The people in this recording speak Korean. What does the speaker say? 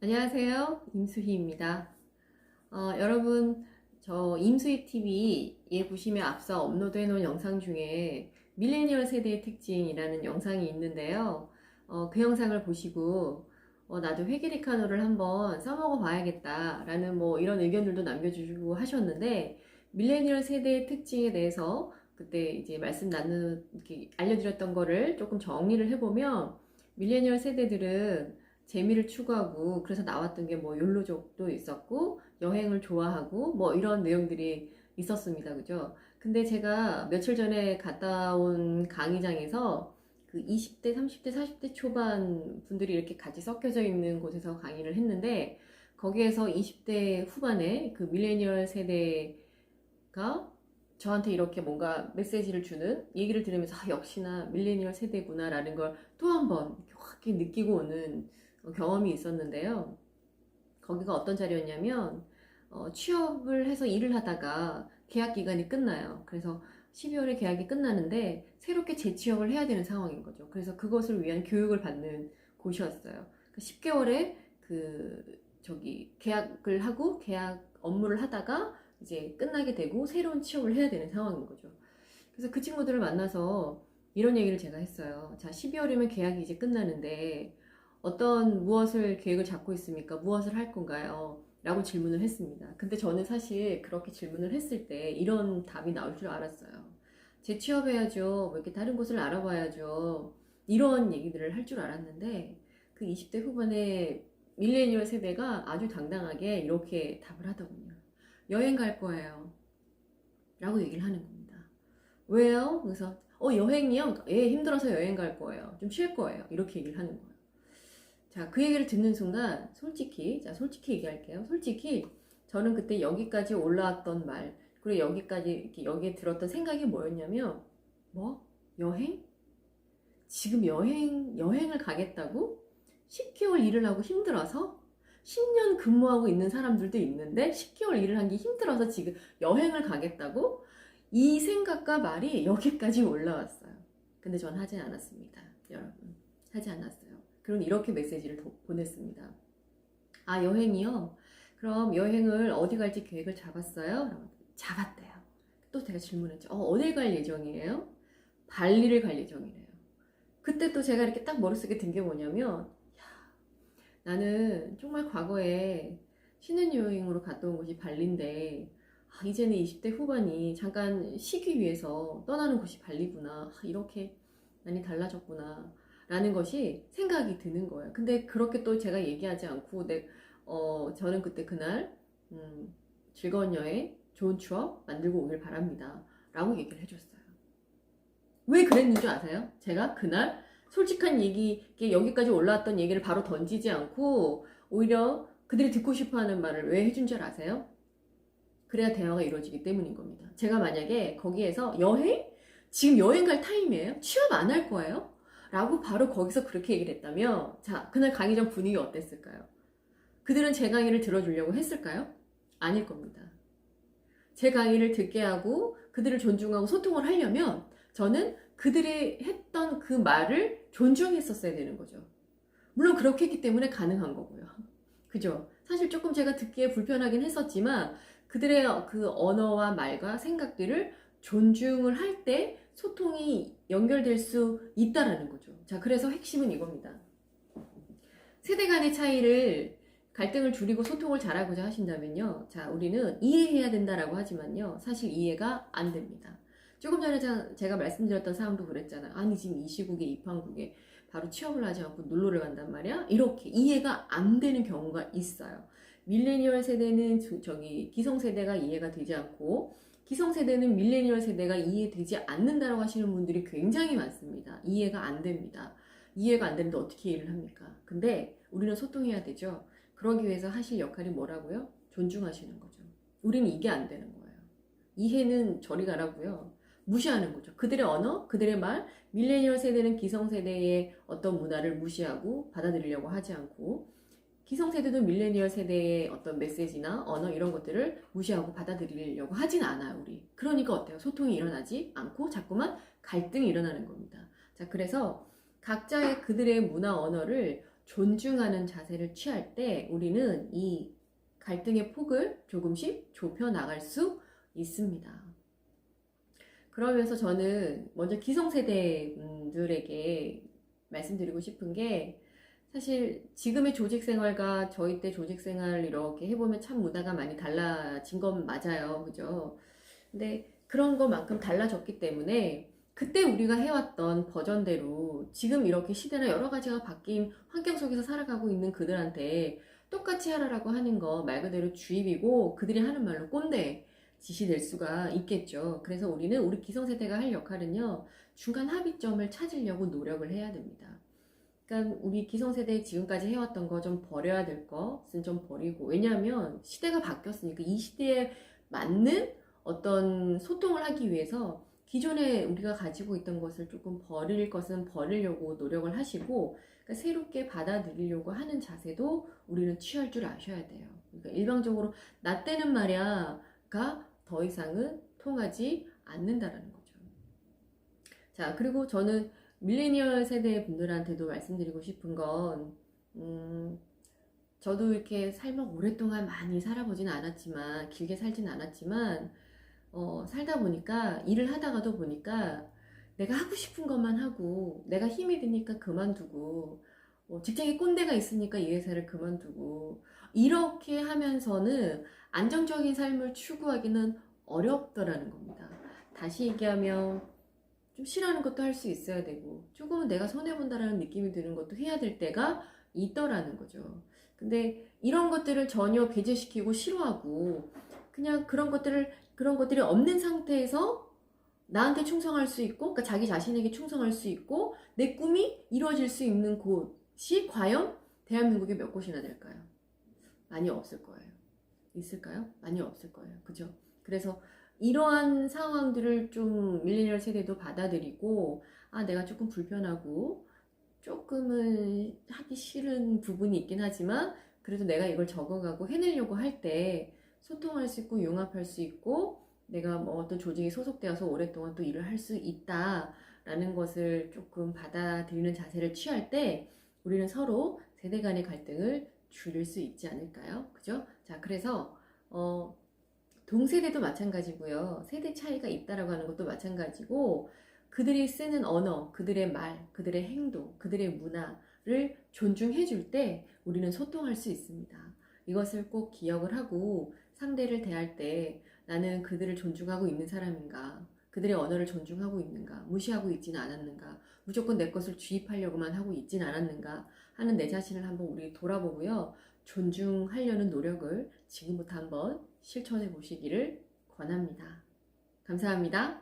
안녕하세요. 임수희입니다. 여러분, 저 임수희 TV에 보시면 앞서 업로드해 놓은 영상 중에 밀레니얼 세대의 특징이라는 영상이 있는데요. 그 영상을 보시고 나도 회계리카노를 한번 써먹어 봐야겠다라는 뭐 이런 의견들도 남겨주시고 하셨는데, 밀레니얼 세대의 특징에 대해서 그때 이제 이렇게 알려드렸던 거를 조금 정리를 해보면, 밀레니얼 세대들은 재미를 추구하고, 그래서 나왔던 게 뭐 욜로족도 있었고 여행을 좋아하고 뭐 이런 내용들이 있었습니다. 그죠? 근데 제가 며칠 전에 갔다 온 강의장에서 그 20대, 30대, 40대 초반 분들이 이렇게 같이 섞여져 있는 곳에서 강의를 했는데, 거기에서 20대 후반에 그 밀레니얼 세대가 저한테 이렇게 뭔가 메시지를 주는 얘기를 들으면서 역시나 밀레니얼 세대구나라는 걸 또 한 번 확 느끼고 오는 경험이 있었는데요. 거기가 어떤 자리였냐면, 취업을 해서 일을 하다가 계약 기간이 끝나요. 그래서 12월에 계약이 끝나는데 새롭게 재취업을 해야 되는 상황인 거죠. 그래서 그것을 위한 교육을 받는 곳이었어요. 10개월에 계약을 하고 계약 업무를 하다가 이제 끝나게 되고 새로운 취업을 해야 되는 상황인 거죠. 그래서 그 친구들을 만나서 이런 얘기를 제가 했어요. 자, 12월이면 계약이 이제 끝나는데 무엇을 계획을 잡고 있습니까? 무엇을 할 건가요? 라고 질문을 했습니다. 근데 저는 사실 그렇게 질문을 했을 때 이런 답이 나올 줄 알았어요. 재취업해야죠. 뭐 이렇게 다른 곳을 알아봐야죠. 이런 얘기들을 할 줄 알았는데, 그 20대 후반의 밀레니얼 세대가 아주 당당하게 이렇게 답을 하더군요. 여행 갈 거예요. 라고 얘기를 하는 겁니다. 왜요? 그래서 여행이요? 예, 힘들어서 여행 갈 거예요. 좀 쉴 거예요. 이렇게 얘기를 하는 거예요. 자, 그 얘기를 듣는 순간 솔직히 얘기할게요. 솔직히 저는 그때 여기까지 올라왔던 말, 그리고 여기에 들었던 생각이 뭐였냐면, 뭐? 여행? 지금 여행을 가겠다고? 10개월 일을 하고 힘들어서? 10년 근무하고 있는 사람들도 있는데 10개월 일을 한 게 힘들어서 지금 여행을 가겠다고? 이 생각과 말이 여기까지 올라왔어요. 근데 전 하지 않았습니다. 여러분, 하지 않았어요. 그럼 이렇게 메시지를 보냈습니다. 아, 여행이요? 그럼 여행을 어디 갈지 계획을 잡았어요? 잡았대요. 또 제가 질문했죠. 어딜 갈 예정이에요? 발리를 갈 예정이래요. 그때 또 제가 이렇게 딱 머릿속에 든 게 뭐냐면, 나는 정말 과거에 신혼여행으로 갔다 온 곳이 발리인데, 이제는 20대 후반이 잠깐 쉬기 위해서 떠나는 곳이 발리구나. 이렇게 많이 달라졌구나. 라는 것이 생각이 드는 거예요. 근데 그렇게 또 제가 얘기하지 않고, 저는 그날, 즐거운 여행, 좋은 추억 만들고 오길 바랍니다. 라고 얘기를 해줬어요. 왜 그랬는 줄 아세요? 제가 그날 솔직한 얘기, 여기까지 올라왔던 얘기를 바로 던지지 않고 오히려 그들이 듣고 싶어 하는 말을 왜 해준 줄 아세요? 그래야 대화가 이루어지기 때문인 겁니다. 제가 만약에 거기에서 지금 여행 갈 타임이에요? 취업 안 할 거예요? 라고 바로 거기서 그렇게 얘기를 했다면, 자, 그날 강의장 분위기 어땠을까요? 그들은 제 강의를 들어주려고 했을까요? 아닐 겁니다. 제 강의를 듣게 하고 그들을 존중하고 소통을 하려면 저는 그들이 했던 그 말을 존중했었어야 되는 거죠. 물론 그렇게 했기 때문에 가능한 거고요. 그죠? 사실 조금 제가 듣기에 불편하긴 했었지만 그들의 그 언어와 말과 생각들을 존중을 할 때 소통이 연결될 수 있다라는 거죠. 자, 그래서 핵심은 이겁니다. 세대 간의 갈등을 줄이고 소통을 잘하고자 하신다면요. 자, 우리는 이해해야 된다라고 하지만요. 사실 이해가 안 됩니다. 조금 전에 제가 말씀드렸던 사람도 그랬잖아요. 아니, 지금 이 시국에 입항국에 바로 취업을 하지 않고 놀러를 간단 말이야? 이렇게 이해가 안 되는 경우가 있어요. 밀레니얼 세대는 기성세대가 이해가 되지 않고, 기성세대는 밀레니얼 세대가 이해되지 않는다라고 하시는 분들이 굉장히 많습니다. 이해가 안 됩니다. 이해가 안 되는데 어떻게 이해를 합니까? 근데 우리는 소통해야 되죠. 그러기 위해서 하실 역할이 뭐라고요? 존중하시는 거죠. 우리는 이게 안 되는 거예요. 이해는 저리 가라고요. 무시하는 거죠. 그들의 언어, 그들의 말, 밀레니얼 세대는 기성세대의 어떤 문화를 무시하고 받아들이려고 하지 않고, 기성세대도 밀레니얼 세대의 어떤 메시지나 언어 이런 것들을 무시하고 받아들이려고 하진 않아요, 우리. 그러니까 어때요? 소통이 일어나지 않고 자꾸만 갈등이 일어나는 겁니다. 자, 그래서 각자의 그들의 문화 언어를 존중하는 자세를 취할 때 우리는 이 갈등의 폭을 조금씩 좁혀 나갈 수 있습니다. 그러면서 저는 먼저 기성세대 분들에게 말씀드리고 싶은 게, 사실 지금의 조직 생활과 저희 때 조직 생활 이렇게 해보면 참 문화가 많이 달라진 건 맞아요. 그죠? 근데 그런 것만큼 달라졌기 때문에 그때 우리가 해왔던 버전대로 지금 이렇게 시대나 여러 가지가 바뀐 환경 속에서 살아가고 있는 그들한테 똑같이 하라라고 하는 거 말 그대로 주입이고, 그들이 하는 말로 꼰대 짓이 될 수가 있겠죠. 그래서 우리는 우리 기성세대가 할 역할은요, 중간 합의점을 찾으려고 노력을 해야 됩니다. 그러니까 우리 기성세대 지금까지 해왔던 거 좀 버려야 될 것은 좀 버리고, 왜냐하면 시대가 바뀌었으니까 이 시대에 맞는 어떤 소통을 하기 위해서 기존에 우리가 가지고 있던 것을 조금 버릴 것은 버리려고 노력을 하시고, 그러니까 새롭게 받아들이려고 하는 자세도 우리는 취할 줄 아셔야 돼요. 그러니까 일방적으로 나 때는 말야가 더 이상은 통하지 않는다라는 거죠. 자, 그리고 저는 밀레니얼 세대 분들한테도 말씀드리고 싶은 건, 저도 이렇게 삶을 오랫동안 많이 살아보진 않았지만, 길게 살진 않았지만, 살다 보니까, 일을 하다가도 보니까, 내가 하고 싶은 것만 하고, 내가 힘이 드니까 그만두고, 직장에 꼰대가 있으니까 이 회사를 그만두고, 이렇게 하면서는 안정적인 삶을 추구하기는 어렵더라는 겁니다. 다시 얘기하면, 좀 싫어하는 것도 할 수 있어야 되고, 조금은 내가 손해본다라는 느낌이 드는 것도 해야 될 때가 있더라는 거죠. 근데 이런 것들을 전혀 배제시키고 싫어하고, 그냥 그런 것들이 없는 상태에서 나한테 충성할 수 있고, 그러니까 자기 자신에게 충성할 수 있고, 내 꿈이 이루어질 수 있는 곳이 과연 대한민국에 몇 곳이나 될까요? 많이 없을 거예요. 있을까요? 많이 없을 거예요. 그죠? 그래서 이러한 상황들을 좀 밀레니얼 세대도 받아들이고, 아, 내가 조금 불편하고 조금은 하기 싫은 부분이 있긴 하지만 그래도 내가 이걸 적응하고 해내려고 할 때 소통할 수 있고 융합할 수 있고, 내가 뭐 어떤 조직에 소속되어서 오랫동안 또 일을 할 수 있다라는 것을 조금 받아들이는 자세를 취할 때 우리는 서로 세대 간의 갈등을 줄일 수 있지 않을까요? 그죠? 자, 그래서 동세대도 마찬가지고요. 세대 차이가 있다라고 하는 것도 마찬가지고, 그들이 쓰는 언어, 그들의 말, 그들의 행동, 그들의 문화를 존중해 줄 때 우리는 소통할 수 있습니다. 이것을 꼭 기억을 하고 상대를 대할 때 나는 그들을 존중하고 있는 사람인가, 그들의 언어를 존중하고 있는가, 무시하고 있지는 않았는가, 무조건 내 것을 주입하려고만 하고 있지는 않았는가 하는 내 자신을 한번 우리 돌아보고요. 존중하려는 노력을 지금부터 한번 실천해 보시기를 권합니다. 감사합니다.